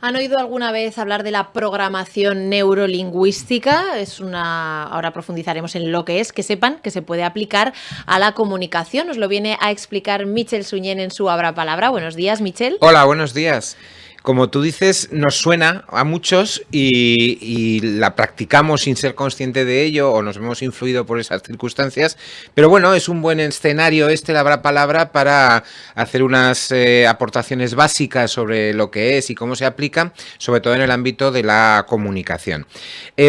¿Han oído alguna vez hablar de la programación neurolingüística? Ahora profundizaremos en lo que es, que sepan que se puede aplicar a la comunicación. Nos lo viene a explicar Michel Suñén en su Abra Palabra. Buenos días, Michel. Hola, buenos días. Como tú dices, nos suena a muchos y la practicamos sin ser consciente de ello o nos hemos influido por esas circunstancias, pero bueno, es un buen escenario la Abra Palabra para hacer unas aportaciones básicas sobre lo que es y cómo se aplica, sobre todo en el ámbito de la comunicación.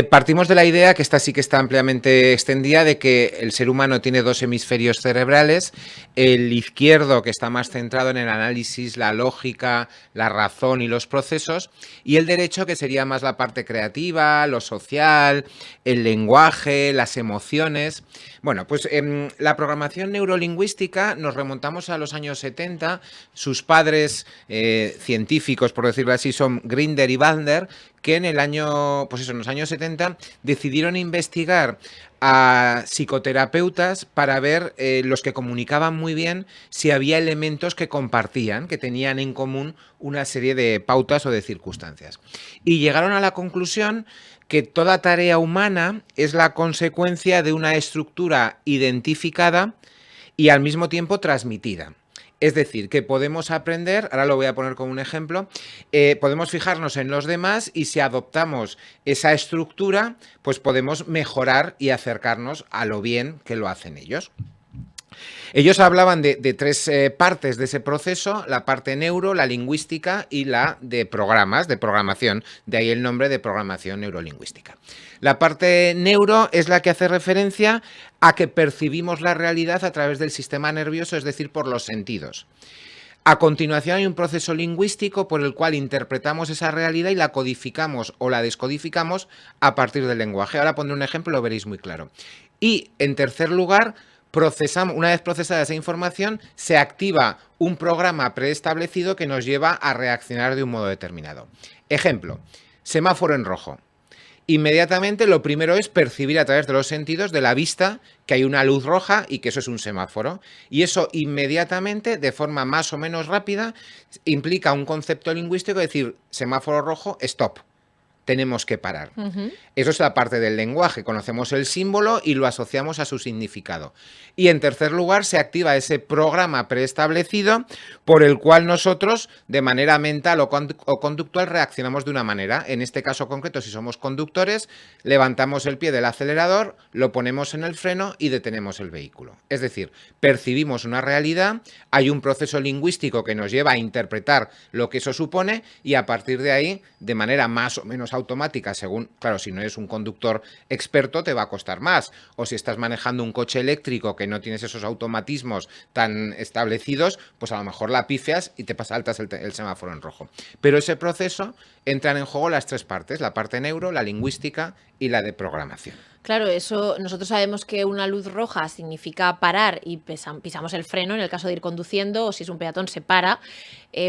Partimos de la idea, que esta sí que está ampliamente extendida, de que el ser humano tiene dos hemisferios cerebrales, el izquierdo, que está más centrado en el análisis, la lógica, la razón y los procesos, y el derecho, que sería más la parte creativa, lo social, el lenguaje, las emociones. Bueno, pues la programación neurolingüística nos remontamos a los años 70. Sus padres científicos, por decirlo así, son Grinder y Bandler, que en los años 70 decidieron investigar a psicoterapeutas para ver los que comunicaban muy bien si había elementos que compartían, que tenían en común una serie de pautas o de circunstancias. Y llegaron a la conclusión que toda tarea humana es la consecuencia de una estructura identificada y al mismo tiempo transmitida. Es decir, que podemos aprender, ahora lo voy a poner como un ejemplo, podemos fijarnos en los demás y si adoptamos esa estructura, pues podemos mejorar y acercarnos a lo bien que lo hacen ellos. Ellos hablaban de tres partes de ese proceso: la parte neuro, la lingüística y la de programas, de programación, de ahí el nombre de programación neurolingüística. La parte neuro es la que hace referencia a que percibimos la realidad a través del sistema nervioso, es decir, por los sentidos. A continuación hay un proceso lingüístico por el cual interpretamos esa realidad y la codificamos o la descodificamos a partir del lenguaje. Ahora pondré un ejemplo, lo veréis muy claro. Y en tercer lugar, una vez procesada esa información, se activa un programa preestablecido que nos lleva a reaccionar de un modo determinado. Ejemplo, semáforo en rojo. Inmediatamente lo primero es percibir a través de los sentidos, de la vista, que hay una luz roja y que eso es un semáforo. Y eso inmediatamente, de forma más o menos rápida, implica un concepto lingüístico, es decir, semáforo rojo, stop. Tenemos que parar. Eso es la parte del lenguaje. Conocemos el símbolo y lo asociamos a su significado. Y en tercer lugar, se activa ese programa preestablecido por el cual nosotros, de manera mental o conductual, reaccionamos de una manera. En este caso concreto, si somos conductores, levantamos el pie del acelerador, lo ponemos en el freno y detenemos el vehículo. Es decir, percibimos una realidad, hay un proceso lingüístico que nos lleva a interpretar lo que eso supone y a partir de ahí, de manera más o menos automática, según, claro, si no eres un conductor experto te va a costar más, o si estás manejando un coche eléctrico que no tienes esos automatismos tan establecidos, pues a lo mejor la pifias y te saltas el semáforo en rojo. Pero ese proceso entran en juego las tres partes: la parte neuro, la lingüística y la de programación. Claro, eso nosotros sabemos que una luz roja significa parar y pisamos el freno en el caso de ir conduciendo, o si es un peatón se para,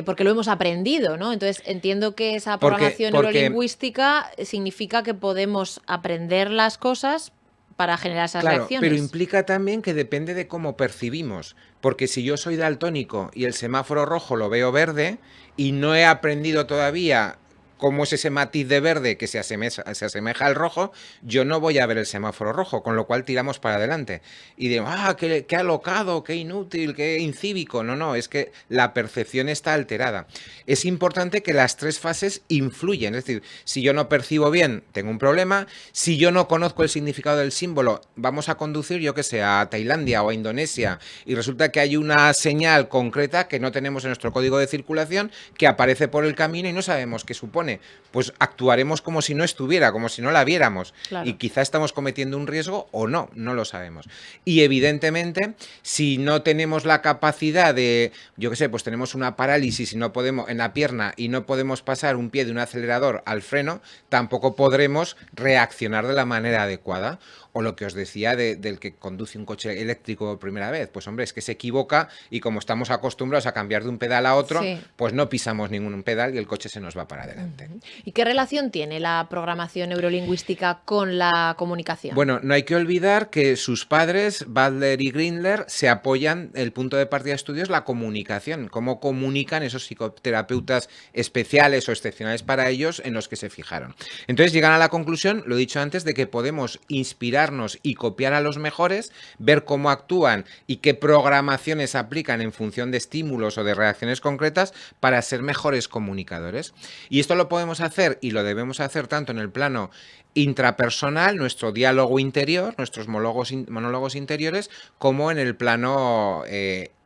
porque lo hemos aprendido, ¿no? Entonces entiendo que esa programación neurolingüística significa que podemos aprender las cosas para generar esas reacciones. Pero implica también que depende de cómo percibimos, porque si yo soy daltónico y el semáforo rojo lo veo verde y no he aprendido todavía cómo es ese matiz de verde que se asemeja al rojo, yo no voy a ver el semáforo rojo, con lo cual tiramos para adelante. Y digo, qué alocado, qué inútil, qué incívico. No, es que la percepción está alterada. Es importante que las tres fases influyen, es decir, si yo no percibo bien, tengo un problema. Si yo no conozco el significado del símbolo, vamos a conducir, yo que sé, a Tailandia o a Indonesia, y resulta que hay una señal concreta que no tenemos en nuestro código de circulación, que aparece por el camino y no sabemos qué supone. Pues actuaremos como si no estuviera, como si no la viéramos. Claro. Y quizá estamos cometiendo un riesgo o no lo sabemos. Y evidentemente, si no tenemos la capacidad de, yo qué sé, pues tenemos una parálisis y no podemos, en la pierna, y no podemos pasar un pie de un acelerador al freno, tampoco podremos reaccionar de la manera adecuada. O lo que os decía del que conduce un coche eléctrico por primera vez. Pues hombre, es que se equivoca y como estamos acostumbrados a cambiar de un pedal a otro, pues no pisamos ningún pedal y el coche se nos va para adelante. perfectamente. ¿Y qué relación tiene la programación neurolingüística con la comunicación? Bueno, no hay que olvidar que sus padres, Butler y Grindler, se apoyan, el punto de partida de estudio es la comunicación, cómo comunican esos psicoterapeutas especiales o excepcionales para ellos en los que se fijaron. Entonces llegan a la conclusión, lo he dicho antes, de que podemos inspirarnos y copiar a los mejores, ver cómo actúan y qué programaciones aplican en función de estímulos o de reacciones concretas para ser mejores comunicadores. Y esto lo podemos hacer y lo debemos hacer tanto en el plano intrapersonal, nuestro diálogo interior, nuestros monólogos interiores, como en el plano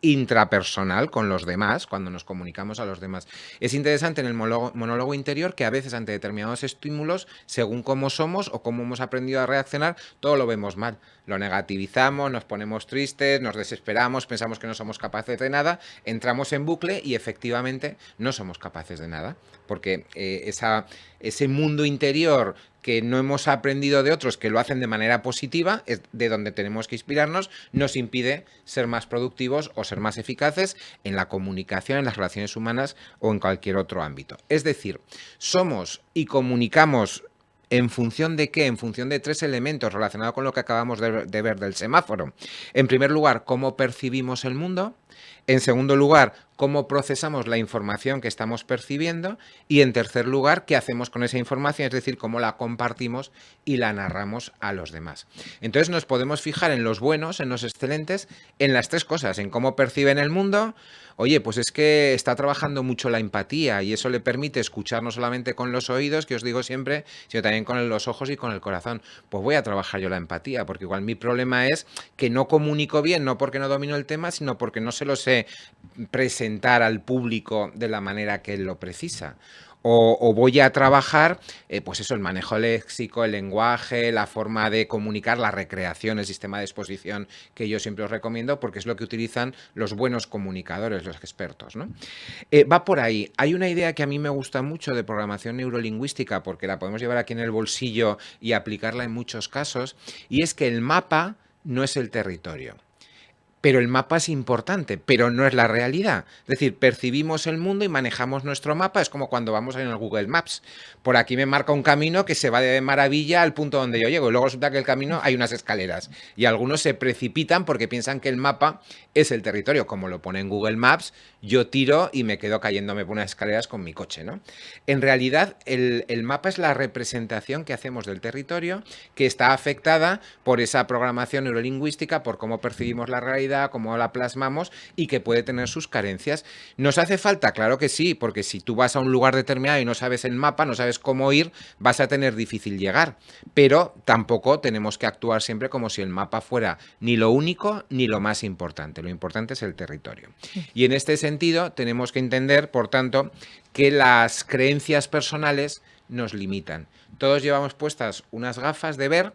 intrapersonal con los demás, cuando nos comunicamos a los demás. Es interesante en el monólogo interior que a veces ante determinados estímulos, según cómo somos o cómo hemos aprendido a reaccionar, todo lo vemos mal. Lo negativizamos, nos ponemos tristes, nos desesperamos, pensamos que no somos capaces de nada, entramos en bucle y efectivamente no somos capaces de nada, porque ese mundo interior que no hemos aprendido de otros que lo hacen de manera positiva, es de donde tenemos que inspirarnos, nos impide ser más productivos o ser más eficaces en la comunicación, en las relaciones humanas o en cualquier otro ámbito. Es decir, somos y comunicamos ¿en función de qué? En función de 3 elementos relacionados con lo que acabamos de ver del semáforo. En primer lugar, cómo percibimos el mundo. En segundo lugar, cómo procesamos la información que estamos percibiendo. Y en tercer lugar, qué hacemos con esa información, es decir, cómo la compartimos y la narramos a los demás. Entonces nos podemos fijar en los buenos, en los excelentes, en las 3 cosas, en cómo perciben el mundo. Oye, pues es que está trabajando mucho la empatía y eso le permite escuchar no solamente con los oídos, que os digo siempre, sino también con los ojos y con el corazón. Pues voy a trabajar yo la empatía, porque igual mi problema es que no comunico bien, no porque no domino el tema, sino porque no se lo sé presentar al público de la manera que él lo precisa. O voy a trabajar, pues eso, el manejo léxico, el lenguaje, la forma de comunicar, la recreación, el sistema de exposición que yo siempre os recomiendo, porque es lo que utilizan los buenos comunicadores, los expertos, ¿no? Va por ahí. Hay una idea que a mí me gusta mucho de programación neurolingüística, porque la podemos llevar aquí en el bolsillo y aplicarla en muchos casos, y es que el mapa no es el territorio. Pero el mapa es importante, pero no es la realidad. Es decir, percibimos el mundo y manejamos nuestro mapa. Es como cuando vamos en el Google Maps. Por aquí me marca un camino que se va de maravilla al punto donde yo llego. Y luego resulta que el camino hay unas escaleras. Y algunos se precipitan porque piensan que el mapa es el territorio. Como lo pone en Google Maps, yo tiro y me quedo cayéndome por unas escaleras con mi coche, ¿no? En realidad, el mapa es la representación que hacemos del territorio, que está afectada por esa programación neurolingüística, por cómo percibimos la realidad, cómo la plasmamos y que puede tener sus carencias. ¿Nos hace falta? Claro que sí, porque si tú vas a un lugar determinado y no sabes el mapa, no sabes cómo ir, vas a tener difícil llegar. Pero tampoco tenemos que actuar siempre como si el mapa fuera ni lo único ni lo más importante. Lo importante es el territorio. Y en este sentido tenemos que entender, por tanto, que las creencias personales nos limitan. Todos llevamos puestas unas gafas de ver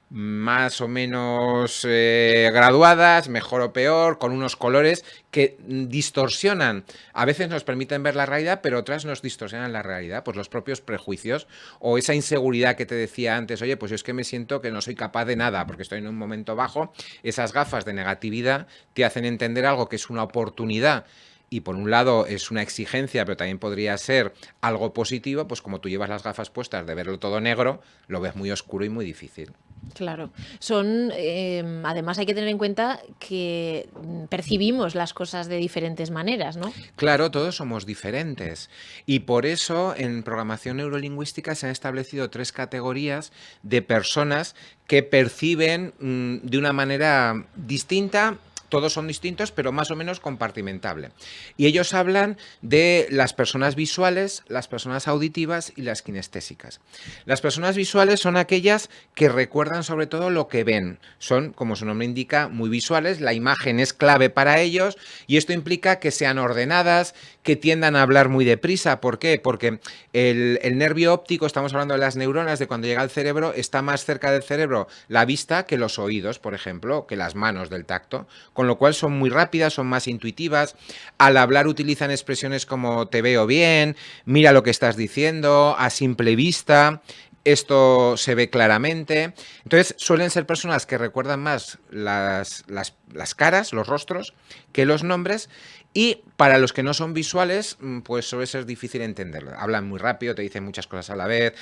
más o menos graduadas, mejor o peor, con unos colores que distorsionan. A veces nos permiten ver la realidad, pero otras nos distorsionan la realidad. Pues los propios prejuicios o esa inseguridad que te decía antes, oye, pues yo es que me siento que no soy capaz de nada porque estoy en un momento bajo. Esas gafas de negatividad te hacen entender algo que es una oportunidad. Y por un lado es una exigencia, pero también podría ser algo positivo, pues como tú llevas las gafas puestas de verlo todo negro, lo ves muy oscuro y muy difícil. Claro. Además hay que tener en cuenta que percibimos las cosas de diferentes maneras, ¿no? Claro, todos somos diferentes. Y por eso en programación neurolingüística se han establecido 3 categorías de personas que perciben de una manera distinta. Todos son distintos, pero más o menos compartimentable. Y ellos hablan de las personas visuales, las personas auditivas y las kinestésicas. Las personas visuales son aquellas que recuerdan sobre todo lo que ven. Son, como su nombre indica, muy visuales. La imagen es clave para ellos y esto implica que sean ordenadas, que tiendan a hablar muy deprisa. ¿Por qué? Porque el nervio óptico, estamos hablando de las neuronas, de cuando llega al cerebro, está más cerca del cerebro la vista que los oídos, por ejemplo, que las manos del tacto. Con lo cual son muy rápidas, son más intuitivas. Al hablar utilizan expresiones como te veo bien, mira lo que estás diciendo, a simple vista. esto se ve claramente. Entonces, suelen ser personas que recuerdan más las caras, los rostros, que los nombres. Y para los que no son visuales, pues suele ser difícil entenderlo. Hablan muy rápido, te dicen muchas cosas a la vez,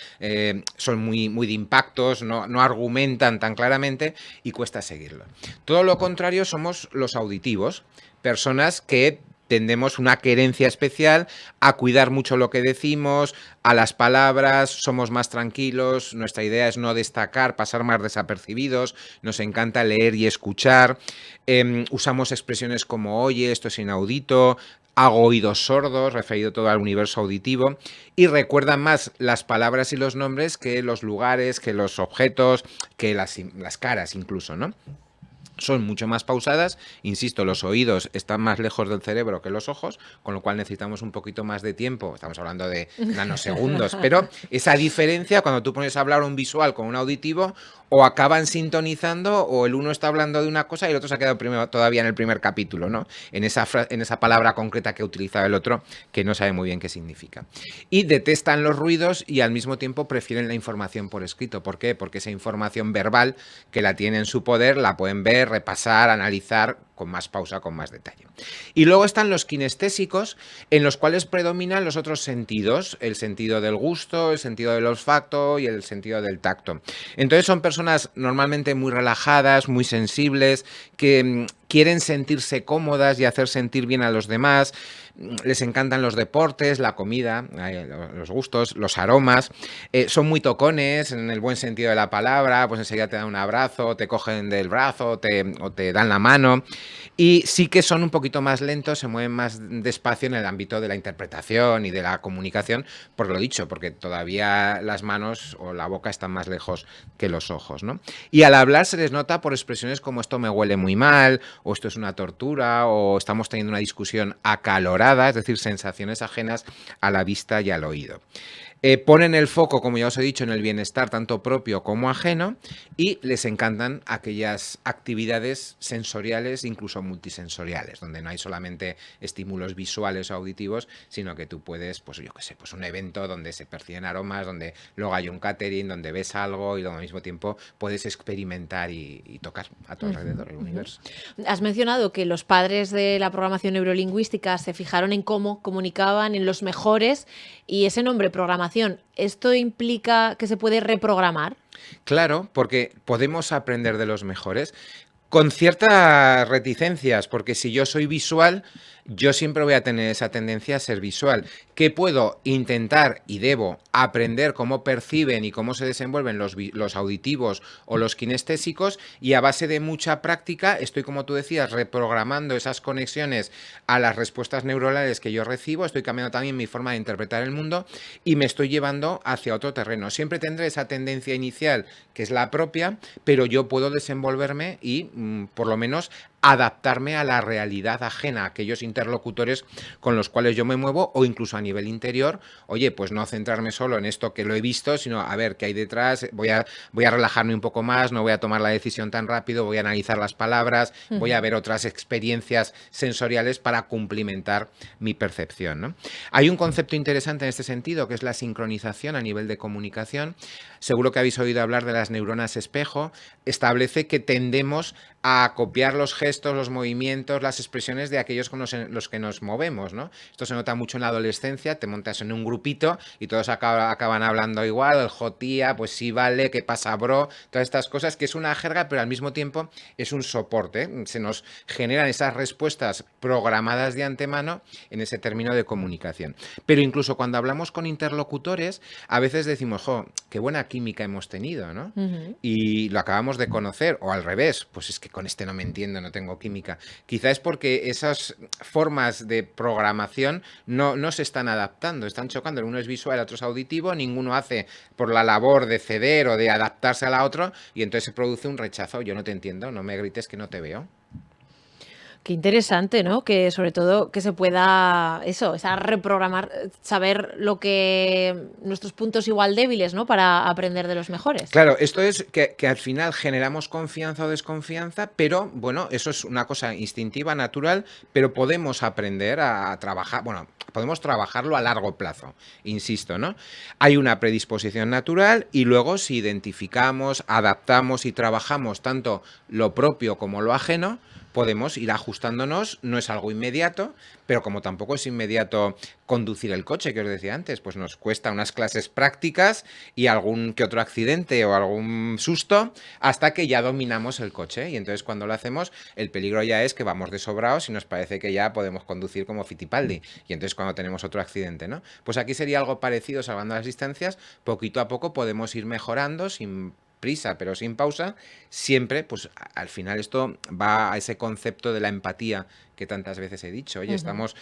son muy de impactos, no argumentan tan claramente y cuesta seguirlo. Todo lo contrario somos los auditivos, personas que tendemos una querencia especial a cuidar mucho lo que decimos, a las palabras, somos más tranquilos, nuestra idea es no destacar, pasar más desapercibidos, nos encanta leer y escuchar, usamos expresiones como oye, esto es inaudito, hago oídos sordos, referido todo al universo auditivo, y recuerdan más las palabras y los nombres que los lugares, que los objetos, que las caras incluso, ¿no? Son mucho más pausadas, insisto, los oídos están más lejos del cerebro que los ojos, con lo cual necesitamos un poquito más de tiempo, estamos hablando de nanosegundos, pero esa diferencia cuando tú pones a hablar un visual con un auditivo, o acaban sintonizando o el uno está hablando de una cosa y el otro se ha quedado todavía en el primer capítulo, ¿no? En esa palabra concreta que ha utilizado el otro que no sabe muy bien qué significa. Y detestan los ruidos y al mismo tiempo prefieren la información por escrito. ¿Por qué? Porque esa información verbal que la tienen en su poder la pueden ver, repasar, analizar con más pausa, con más detalle. Y luego están los kinestésicos, en los cuales predominan los otros sentidos, el sentido del gusto, el sentido del olfato y el sentido del tacto. Entonces son personas normalmente muy relajadas, muy sensibles, que quieren sentirse cómodas y hacer sentir bien a los demás. Les encantan los deportes, la comida, los gustos, los aromas. Son muy tocones, en el buen sentido de la palabra, pues enseguida te dan un abrazo, te cogen del brazo o te dan la mano. Y sí que son un poquito más lentos, se mueven más despacio en el ámbito de la interpretación y de la comunicación, por lo dicho, porque todavía las manos o la boca están más lejos que los ojos, ¿no? Y al hablar se les nota por expresiones como esto me huele muy mal, o esto es una tortura, o estamos teniendo una discusión acalorada, es decir, sensaciones ajenas a la vista y al oído. Ponen el foco, como ya os he dicho, en el bienestar tanto propio como ajeno y les encantan aquellas actividades sensoriales, incluso multisensoriales, donde no hay solamente estímulos visuales o auditivos, sino que tú puedes, pues yo qué sé, pues un evento donde se perciben aromas, donde luego hay un catering, donde ves algo y al mismo tiempo puedes experimentar y tocar a tu alrededor el universo. Has mencionado que los padres de la programación neurolingüística se fijaron en cómo comunicaban en los mejores y ese nombre, programación, ¿esto implica que se puede reprogramar? Claro, porque podemos aprender de los mejores con ciertas reticencias, porque si yo soy visual, yo siempre voy a tener esa tendencia a ser visual. ¿Qué puedo intentar y debo aprender cómo perciben y cómo se desenvuelven los auditivos o los kinestésicos? Y a base de mucha práctica estoy, como tú decías, reprogramando esas conexiones a las respuestas neuronales que yo recibo, estoy cambiando también mi forma de interpretar el mundo y me estoy llevando hacia otro terreno. Siempre tendré esa tendencia inicial que es la propia, pero yo puedo desenvolverme y por lo menos adaptarme a la realidad ajena, a aquellos interlocutores con los cuales yo me muevo o incluso a nivel interior, oye, pues no centrarme solo en esto que lo he visto, sino a ver qué hay detrás, voy a relajarme un poco más, no voy a tomar la decisión tan rápido, voy a analizar las palabras, voy a ver otras experiencias sensoriales para cumplimentar mi percepción, ¿no? Hay un concepto interesante en este sentido que es la sincronización a nivel de comunicación. Seguro que habéis oído hablar de las neuronas espejo. Establece que tendemos a copiar los gestos, los movimientos, las expresiones de aquellos con los que nos movemos, ¿no? Esto se nota mucho en la adolescencia, te montas en un grupito y todos acaban hablando igual, el jotía, pues sí vale, qué pasa bro, todas estas cosas que es una jerga, pero al mismo tiempo es un soporte, ¿eh? Se nos generan esas respuestas programadas de antemano en ese término de comunicación. Pero incluso cuando hablamos con interlocutores, a veces decimos, jo, qué buena química hemos tenido, ¿no? Y lo acabamos de conocer, o al revés, pues es que con este no me entiendo, no tengo química. Quizá es porque esas formas de programación no se están adaptando, están chocando. El uno es visual, el otro es auditivo, ninguno hace por la labor de ceder o de adaptarse a la otra y entonces se produce un rechazo. Yo no te entiendo, no me grites que no te veo. Qué interesante, ¿no? Que sobre todo que se pueda esa reprogramar, saber lo que nuestros puntos igual débiles, ¿no? Para aprender de los mejores. Claro, esto es que al final generamos confianza o desconfianza, pero bueno, eso es una cosa instintiva, natural, pero podemos aprender a trabajar, bueno, podemos trabajarlo a largo plazo, insisto, ¿no? Hay una predisposición natural y luego si identificamos, adaptamos y trabajamos tanto lo propio como lo ajeno, podemos ir ajustándonos, no es algo inmediato, pero como tampoco es inmediato conducir el coche, que os decía antes, pues nos cuesta unas clases prácticas y algún que otro accidente o algún susto hasta que ya dominamos el coche. Y entonces cuando lo hacemos, el peligro ya es que vamos de sobrados y nos parece que ya podemos conducir como Fittipaldi. Y entonces cuando tenemos otro accidente, ¿no? Pues aquí sería algo parecido, salvando las distancias, poquito a poco podemos ir mejorando sin prisa pero sin pausa, siempre, pues al final esto va a ese concepto de la empatía que tantas veces he dicho. Oye, estamos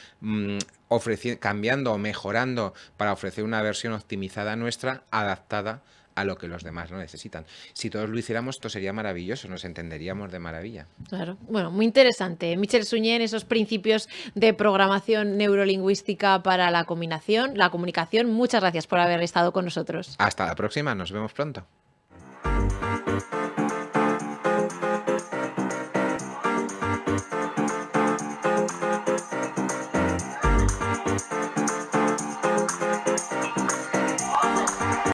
cambiando o mejorando para ofrecer una versión optimizada nuestra, adaptada a lo que los demás no necesitan. Si todos lo hiciéramos, esto sería maravilloso, nos entenderíamos de maravilla. Claro, bueno, muy interesante. Michel Suñé, esos principios de programación neurolingüística para la comunicación. Muchas gracias por haber estado con nosotros. Hasta la próxima, nos vemos pronto.